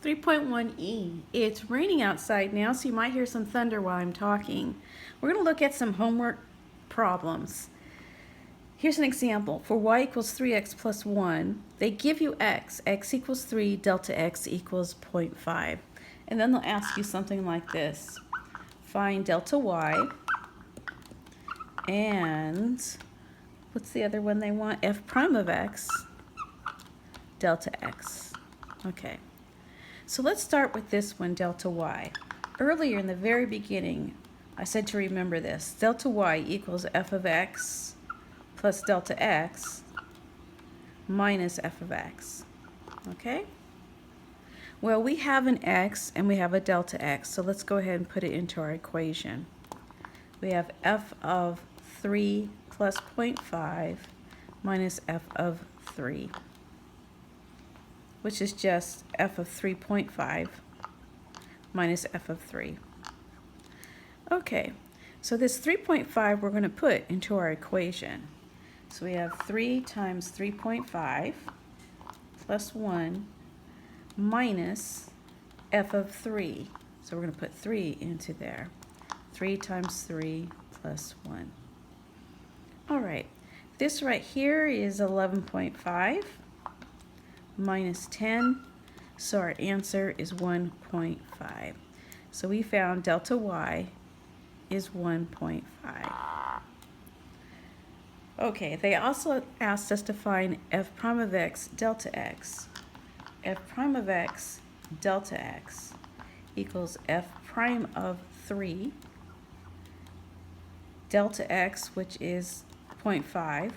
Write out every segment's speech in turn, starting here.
3.1e. It's raining outside now, so you might hear some thunder while I'm talking. We're going to look at some homework problems. Here's an example. For y equals 3x plus 1, they give you x. X equals 3, delta x equals 0.5. And then they'll ask you something like this. Find delta y and what's the other one they want? F prime of x, delta x. Okay. So let's start with this one, delta y. Earlier in the very beginning, I said to remember this. Delta y equals f of x plus delta x minus f of x. Okay? Well, we have an x and we have a delta x, so let's go ahead and put it into our equation. We have f of 3 plus 0.5 minus f of 3. Which is just f of 3.5 minus f of 3. Okay, so this 3.5 we're going to put into our equation. So we have 3 times 3.5 plus 1 minus f of 3. So we're going to put 3 into there. 3 times 3 plus 1. All right, this right here is 11.5. minus 10, so our answer is 1.5. So we found delta y is 1.5. Okay, they also asked us to find f prime of x delta x. F prime of x delta x equals f prime of 3 delta x, which is 0.5.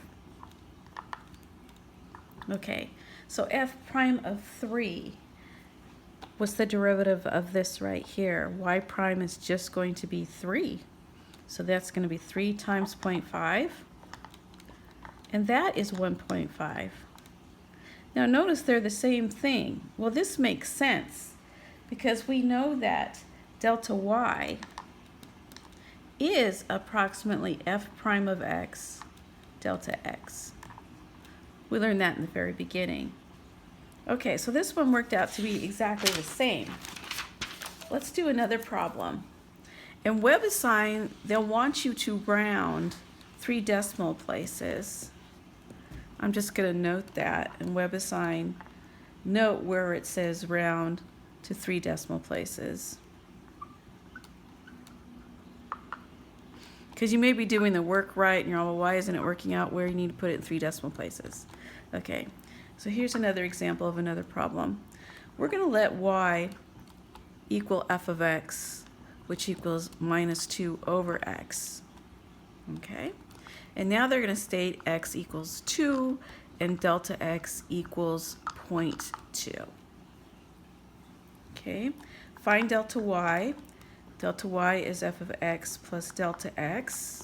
Okay. So f prime of 3 was the derivative of this right here. Y prime is just going to be 3. So that's going to be 3 times 0.5. And that is 1.5. Now notice they're the same thing. Well, this makes sense because we know that delta y is approximately f prime of x delta x. We learned that in the very beginning. Okay, so this one worked out to be exactly the same. Let's do another problem. In WebAssign, they'll want you to round 3 decimal places. I'm just going to note that in WebAssign, note where it says round to 3 decimal places. Because you may be doing the work right and you're all, well, why isn't it working out where you need to put it in 3 decimal places? Okay, so here's another example of another problem. We're going to let y equal f of x, which equals minus 2 over x. Okay, and now they're going to state x equals 2 and delta x equals 0.2. Okay, find delta y. Delta y is f of x plus delta x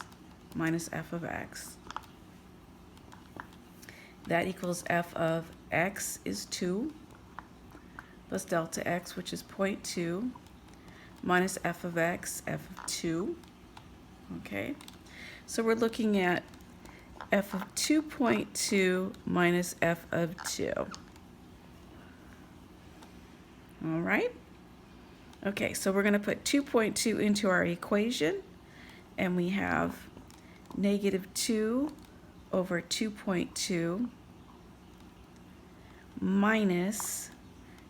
minus f of x. That equals f of x is 2 plus delta x, which is 0.2, minus f of x, f of 2. Okay, so we're looking at f of 2.2 minus f of 2. All right. Okay, so we're going to put 2.2 into our equation, and we have negative 2 over 2.2 minus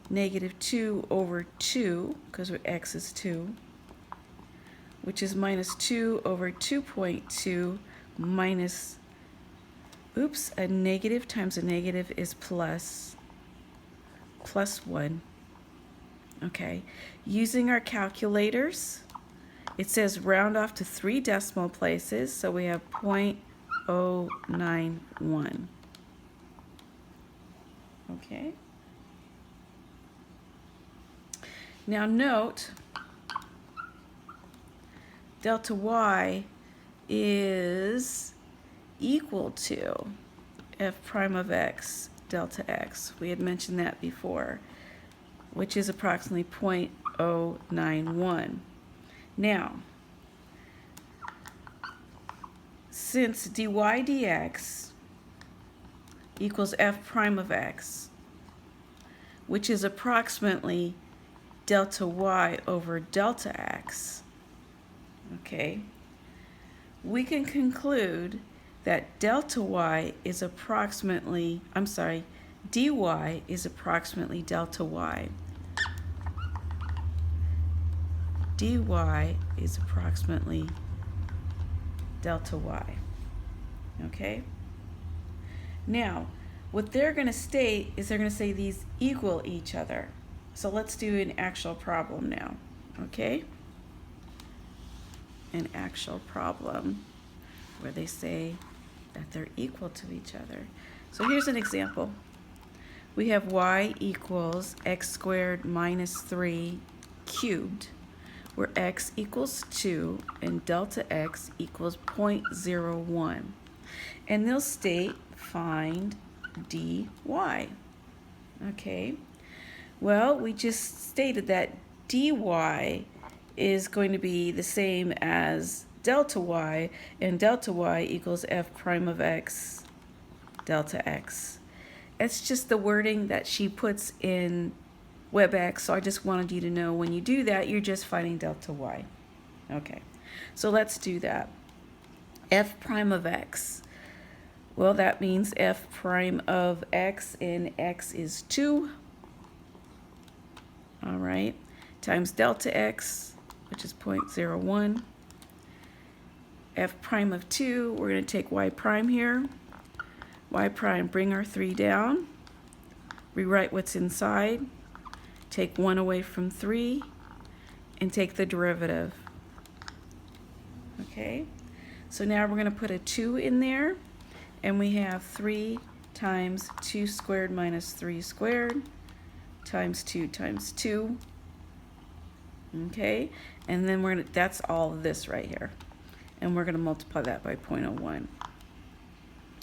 negative 2 over 2, because x is 2, which is minus 2 over 2.2 minus, a negative times a negative is plus 1. Okay, using our calculators, it says round off to 3 decimal places, so we have 0.091. Okay. Now note, delta y is equal to f prime of x delta x. We had mentioned that before, which is approximately 0.091. Now, since dy dx equals f prime of x, which is approximately delta y over delta x, okay, we can conclude that delta y is approximately, dy is approximately delta y. dy is approximately delta y, okay? Now, what they're going to state is they're going to say these equal each other. So let's do an actual problem now, okay? An actual problem where they say that they're equal to each other. So here's an example. We have y equals x squared minus 3 cubed, where x equals 2 and delta x equals 0.01. And they'll state find dy. Okay, well, we just stated that dy is going to be the same as delta y, and delta y equals f prime of x delta x. It's just the wording that she puts in WebEx, so I just wanted you to know when you do that, you're just finding delta y. Okay, so let's do that. F prime of x. Well, that means f prime of x, and x is 2. All right, times delta x, which is 0.01. F prime of 2, we're going to take y prime here. Y prime, bring our 3 down. Rewrite what's inside. Take 1 away from 3, and take the derivative. Okay, so now we're going to put a 2 in there, and we have 3 times 2 squared minus 3 squared times 2 times 2. Okay, and then that's all of this right here, and we're going to multiply that by 0.01.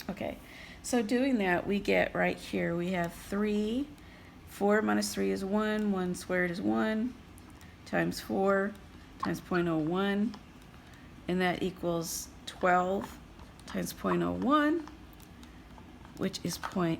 Okay, so doing that, we get right here, we have 4 minus 3 is 1, 1 squared is 1, times 4 times 0.01, and that equals 12 times 0.01, which is 0.12.